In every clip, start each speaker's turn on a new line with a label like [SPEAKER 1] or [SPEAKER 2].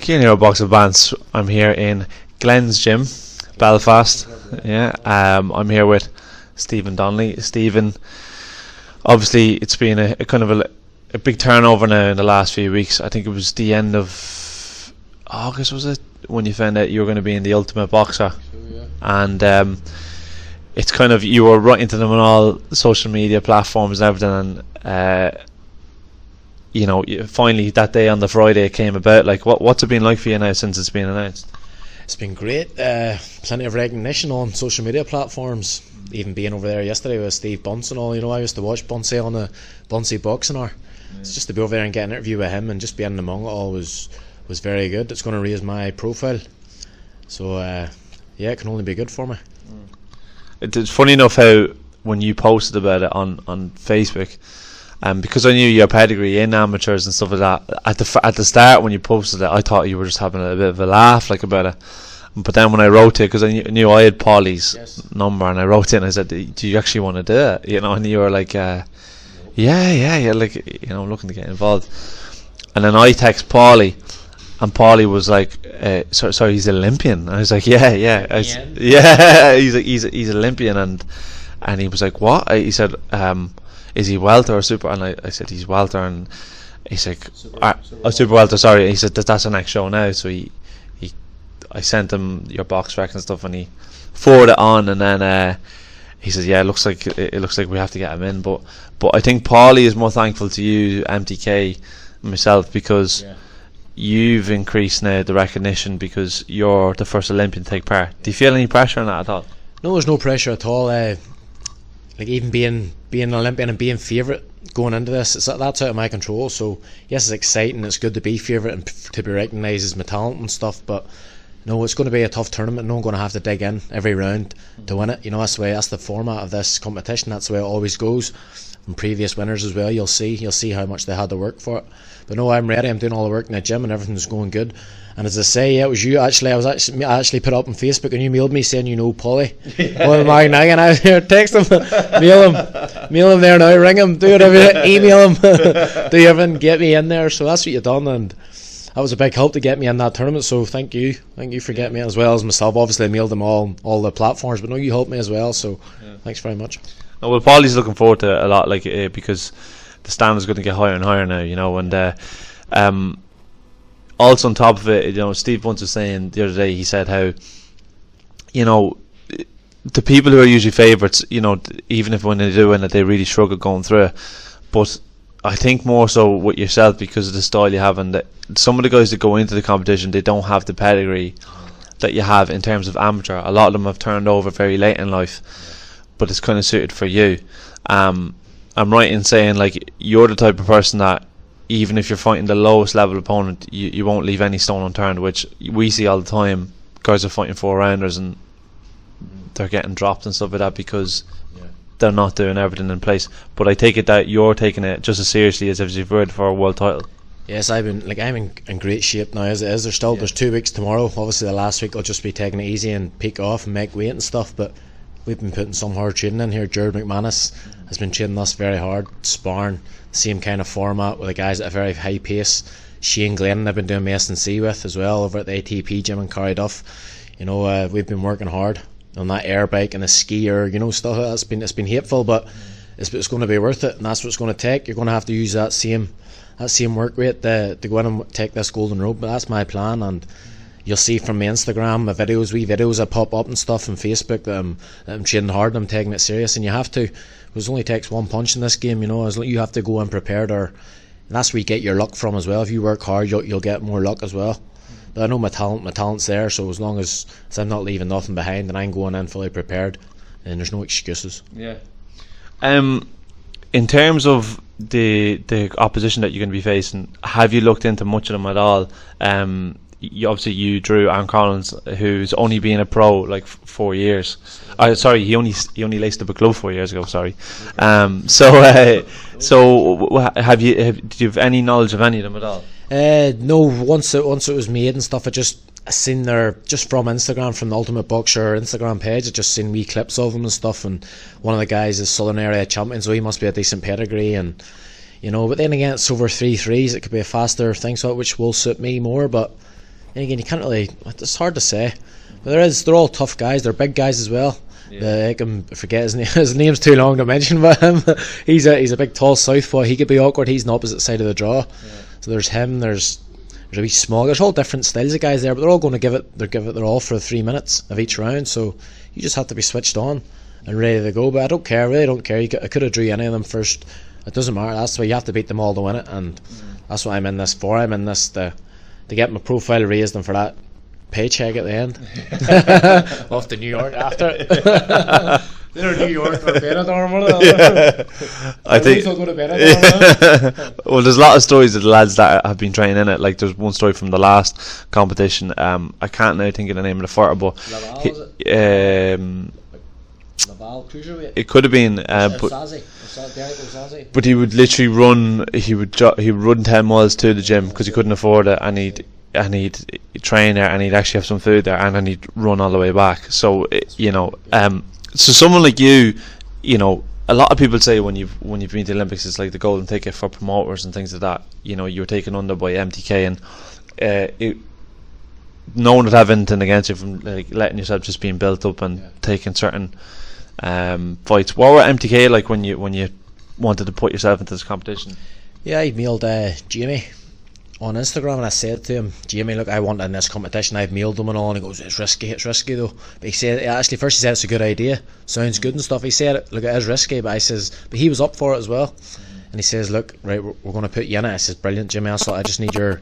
[SPEAKER 1] Kieran here, Box of Bants. I'm here in Glenn's gym, Belfast. Yeah, I'm here with Stephen Donnelly. Stephen, obviously, it's been a kind of a big turnover now in the last few weeks. I think it was the end of August, was it, when you found out you were going to be in the Ultimate Boxer?
[SPEAKER 2] Sure, yeah.
[SPEAKER 1] And it's kind of, you were right into them on all social media platforms and everything, and finally that day on the Friday it came about. Like, what's it been like for you now since it's been announced?
[SPEAKER 2] It's been great. Plenty of recognition on social media platforms. Even being over there yesterday with Steve Bants and all. I used to watch Bunsey on the Bunsey Boxing Hour. Yeah. It's just to be over there and get an interview with him and just being among it all was very good. It's going to raise my profile. So it can only be good for me.
[SPEAKER 1] It's funny enough how when you posted about it on Facebook, because I knew your pedigree in amateurs and stuff like that, at the start when you posted it, I thought you were just having a bit of a laugh about it. But then when I wrote it, because I knew I had Paulie's number, and I wrote it and I said, do you actually want to do it? And you were like, yeah, like, I'm looking to get involved. And then I text Paulie, and Paulie was like, sorry, he's Olympian. And I was like, yeah. He's Olympian. And he was like, what? He said, is he welter or super? And I said, he's welter. And he's like, super welter, sorry. He said, that's the next show now. So I sent him your box rec and stuff, and he forwarded it on, and then he said, yeah, it looks like we have to get him in. But I think Paulie is more thankful to you, MTK, myself, because you've increased now the recognition because you're the first Olympian to take part. Do you feel any pressure on that at all?
[SPEAKER 2] No, there's no pressure at all. Like, even being an Olympian and being favourite going into this, that's out of my control. So yes, it's exciting, it's good to be favourite and to be recognised as my talent and stuff, but no, it's going to be a tough tournament. No, I'm going to have to dig in every round to win it. That's the format of this competition. That's the way it always goes. From previous winners as well, you'll see how much they had to work for it. But no, I'm ready. I'm doing all the work in the gym and everything's going good. And as I say, it was you actually. I actually put up on Facebook and you mailed me saying Paulie. Paulie Magnagan, and I was here, text him, mail him there now, ring him, do whatever, email him, do everything, get me in there. So that's what you've done, and that was a big help to get me in that tournament. So thank you for getting me in, as well as myself. Obviously I mailed them all the platforms, but no, you helped me as well. So thanks very much.
[SPEAKER 1] Oh, well, Paulie's looking forward to it a lot, because the stand is going to get higher and higher now, and also on top of it, Steve Bunce was saying the other day, he said how, the people who are usually favourites, even if when they do win it, they really struggle going through it. But I think more so with yourself because of the style you have, and that some of the guys that go into the competition, they don't have the pedigree that you have in terms of amateur. A lot of them have turned over very late in life, but it's kind of suited for you. I'm right in saying, like, you're the type of person that even if you're fighting the lowest level opponent, you won't leave any stone unturned, which we see all the time. Guys are fighting 4-rounders and they're getting dropped and stuff like that because they're not doing everything in place. But I take it that you're taking it just as seriously as if you've read for a world title.
[SPEAKER 2] Yes, I'm in great shape now as it is. There's 2 weeks tomorrow. Obviously the last week I'll just be taking it easy and peak off and make weight and stuff, but we've been putting some hard training in here. Jared McManus has been training us very hard, sparring the same kind of format with the guys at a very high pace. Shane Glennon I've been doing my S&C with as well over at the ATP gym in Carryduff. We've been working hard on that air bike and the skier, stuff. It's been hateful, but it's going to be worth it, and that's what it's going to take. You're going to have to use that same work rate to go in and take this golden road, but that's my plan. And you'll see from my Instagram, my videos that pop up and stuff on Facebook that I'm training hard and I'm taking it serious, and you have to, because it only takes one punch in this game, you have to go in prepared, and that's where you get your luck from as well. If you work hard, you'll get more luck as well. But I know my talent's there, so as long as I'm not leaving nothing behind and I'm going in fully prepared, and there's no excuses.
[SPEAKER 1] Yeah. In terms of the opposition that you're going to be facing, have you looked into much of them at all? You drew Aaron Collins, who's only been a pro like 4 years. He only laced up a glove 4 years ago. Sorry. So do you have any knowledge of any of them at all?
[SPEAKER 2] No. Once it was made and stuff, I seen just from Instagram, from the Ultimate Boxer Instagram page. I just seen wee clips of them and stuff. And one of the guys is Southern Area champion, so he must be a decent pedigree. And but then again, it's over 3 threes. It could be a faster thing, which will suit me more, but And again, you can't really. It's hard to say. But they're all tough guys. They're big guys as well. Yeah. I can forget his name. His name's too long to mention, but he's a big tall southpaw. He could be awkward. He's on the opposite side of the draw. Yeah. So there's him. There's a wee small. There's all different styles of guys there, but they're all going to give it their all for 3 minutes of each round. So you just have to be switched on and ready to go. But I don't care. I really don't care. I could have drew any of them first. It doesn't matter. That's why you have to beat them all to win it, and that's what I'm in this for. I'm in this to get my profile raised and for that paycheck at the end. Off to New York after. They're New York for Benidorm.
[SPEAKER 1] I think. Go to Benidorm. Well, there's a lot of stories of the lads that have been training in it. Like there's one story from the last competition. I can't now think of the name of the fighter, but
[SPEAKER 2] Laval cruiserweight.
[SPEAKER 1] It could have been, but he would literally run. He would run 10 miles to the gym because he couldn't afford it, and he'd train there, and he'd actually have some food there, and then he'd run all the way back. So so someone like you, a lot of people say when you've been to the Olympics, it's like the golden ticket for promoters and things like that. You were taken under by MTK, and no one would have anything against you from like letting yourself just being built up and taking certain fights. What were MTK like when you wanted to put yourself into this competition?
[SPEAKER 2] Yeah, I mailed Jamie on Instagram, and I said to him, Jamie, look, I want in this competition. I've mailed him and all, and he goes, it's risky though. But he said, first he said it's a good idea, sounds good and stuff. He said, look, it is risky, but but he was up for it as well. And he says, look, right, we're going to put you in it. I says, brilliant, Jimmy. I just need I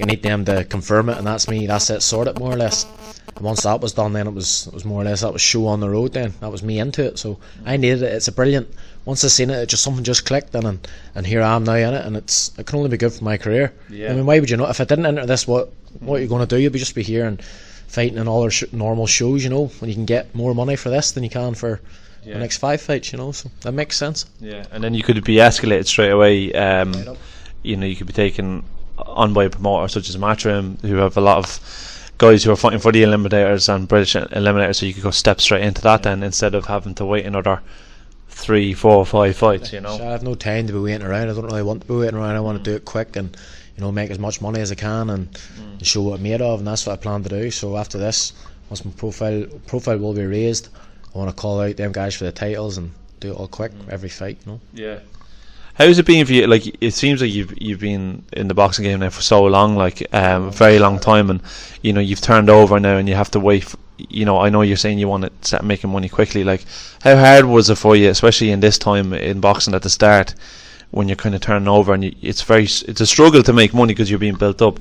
[SPEAKER 2] need them to confirm it, and that's it, sorted more or less. And once that was done, then it was more or less, that was show on the road then. That was me into it, so I needed it. It's a brilliant, once I seen it, something just clicked, and here I am now in it, and it can only be good for my career. Yeah. I mean, why would you not? If I didn't enter this, what are you going to do? You'd just be here and fighting in all our normal shows, when you can get more money for this than you can for the next 5 fights, so that makes sense. Yeah,
[SPEAKER 1] and then you could be escalated straight away. You could be taken on by a promoter such as Matchroom, who have a lot of guys who are fighting for the Eliminators and British Eliminators, so you could go step straight into that then, instead of having to wait another 3, 4, 5 fights.
[SPEAKER 2] I have no time to be waiting around. I don't really want to be waiting around. I want to do it quick and make as much money as I can and show what I'm made of, and that's what I plan to do. So after this, once my profile will be raised, I want to call out them guys for the titles and do it all quick every fight.
[SPEAKER 1] Yeah. How's it been for you? Like, it seems like you've been in the boxing game now for so long, like a very long time, and you've turned over now, and you have to wait. I know you're saying you want to start making money quickly. Like, how hard was it for you, especially in this time in boxing at the start, when you're kind of turning over, and it's a struggle to make money because you're being built up?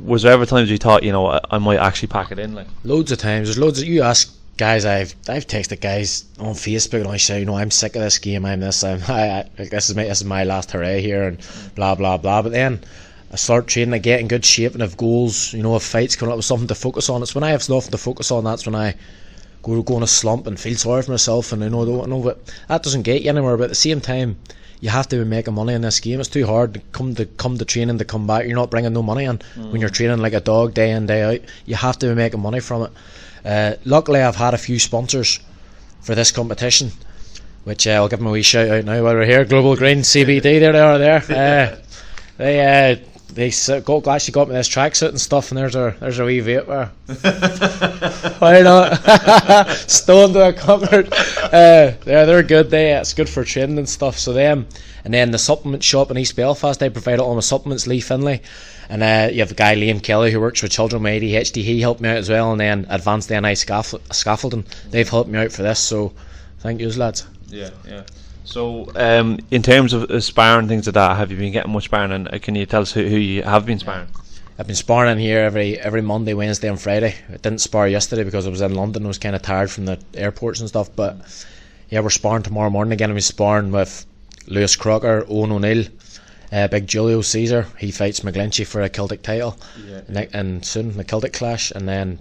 [SPEAKER 1] Was there ever times you thought, I might actually pack it in? Like,
[SPEAKER 2] loads of times. There's loads. You ask guys, I've texted guys on Facebook and I say, I'm sick of this game. I'm this. This is my last hurrah here, and blah blah blah. But then I start training, I get in good shape, and have goals. Have fights coming up with something to focus on. It's when I have nothing to focus on. That's when I go in a slump and feel sorry for myself. And but that doesn't get you anywhere. But at the same time, you have to be making money in this game. It's too hard to come to training to come back. You're not bringing no money in when you're training like a dog day in day out. You have to be making money from it. Luckily, I've had a few sponsors for this competition, which I'll give them a wee shout out now while we're here. Global Green, CBD, there they are there. They actually got me this tracksuit and stuff, and there's a wee vape there. Why not? Stone to a cupboard. They're good. It's good for training and stuff. So them, and then the supplement shop in East Belfast, they provide all my supplements. Lee Finlay, and you have the guy Liam Kelly who works with children with ADHD. He helped me out as well, and then Advanced NI Scaffolding, they've helped me out for this. So thank you, lads.
[SPEAKER 1] Yeah. So, in terms of sparring, things like that, have you been getting much sparring? And can you tell us who you have been sparring?
[SPEAKER 2] I've been sparring in here every Monday, Wednesday and Friday. I didn't spar yesterday because I was in London. I was kind of tired from the airports and stuff. But yeah, we're sparring tomorrow morning again. I'm sparring with Lewis Crocker, Owen O'Neill, Big Julio Caesar. He fights McGlinchey for a Celtic title, and soon the Celtic Clash. And then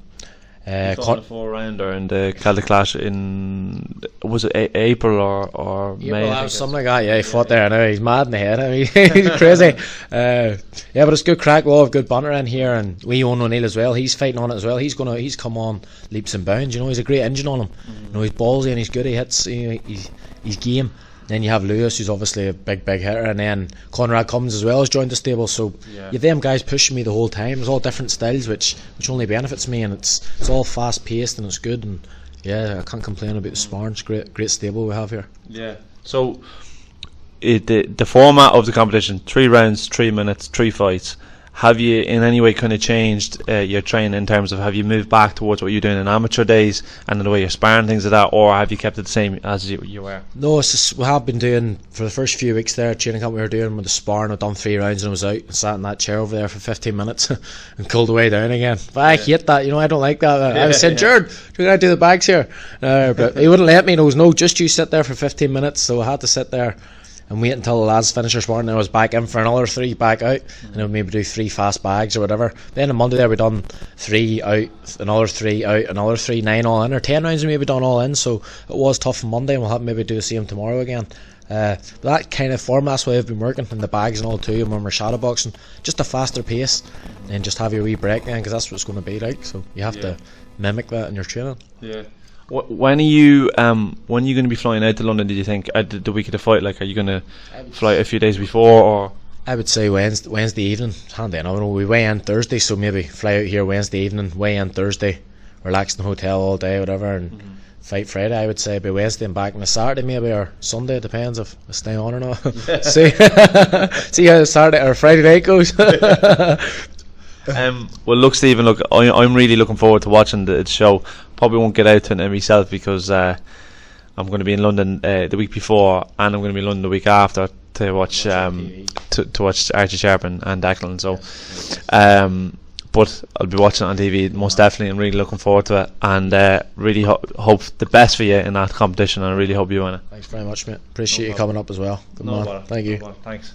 [SPEAKER 1] a 4-rounder in the Celtic Clash in, was it April or May?
[SPEAKER 2] Something like that. Yeah, he fought there. Now he's mad in the head. He's crazy. But it's good crack. We'll have good banter in here, and Owen O'Neill as well. He's fighting on it as well. He's come on leaps and bounds. He's a great engine on him. He's ballsy and he's good. He hits. He's game. Then you have Lewis, who's obviously a big hitter, and then Conrad Cummins as well has joined the stable. So you have them guys pushing me the whole time. It's all different styles, which only benefits me, and it's all fast paced and it's good. And yeah, I can't complain about the sparring. It's great stable we have here.
[SPEAKER 1] Yeah. So the format of the competition: 3 rounds, 3 minutes, 3 fights. Have you in any way kind of changed your training in terms of, have you moved back towards what you're doing in amateur days and the way you're sparring, things like that, or have you kept it the same as you were?
[SPEAKER 2] No, it's just, we have been doing, for the first few weeks there, training camp we were doing with the sparring. I'd done 3 rounds and I was out and sat in that chair over there for 15 minutes and cooled away down again. But I hate that, I don't like that. I was saying, Jared, you're going to do the bags here. But he wouldn't let me. There was no, just you sit there for 15 minutes, so I had to sit there and wait until the lads finish their sparring. Then I was back in for another 3 back out, and then maybe do 3 fast bags or whatever. Then on Monday there we done 3 out, another 3 out, another 3, 9 all in, or 10 rounds we maybe done all in. So it was tough on Monday, and we'll have maybe do the same tomorrow again. That kind of format, that's why I've been working in the bags and all too, and when we're shadow boxing, just a faster pace, and just have your wee break then, because that's what it's going to be like. So you have to mimic that in your training.
[SPEAKER 1] Yeah. When are you going to be flying out to London, did you think, the week of the fight? Like, are you going to fly a few days before, or?
[SPEAKER 2] I would say Wednesday evening. Handy enough. We weigh in Thursday, so maybe fly out here Wednesday evening, weigh in Thursday, relax in the hotel all day, whatever, and fight Friday. I would say by Wednesday and back on a Saturday maybe, or Sunday, depends if I stay on or not. see how Saturday or Friday night goes.
[SPEAKER 1] Well, look, Stephen, I'm really looking forward to watching the show. Probably won't get out to it myself because I'm going to be in London the week before, and I'm going to be in London the week after to watch to watch Archie Sharp and Declan. So, but I'll be watching it on TV most definitely. I'm really looking forward to it, and really hope the best for you in that competition. And I really hope you win it.
[SPEAKER 2] Thanks very much, mate. Appreciate you coming up as well. Good man. Thank you.
[SPEAKER 1] Thanks.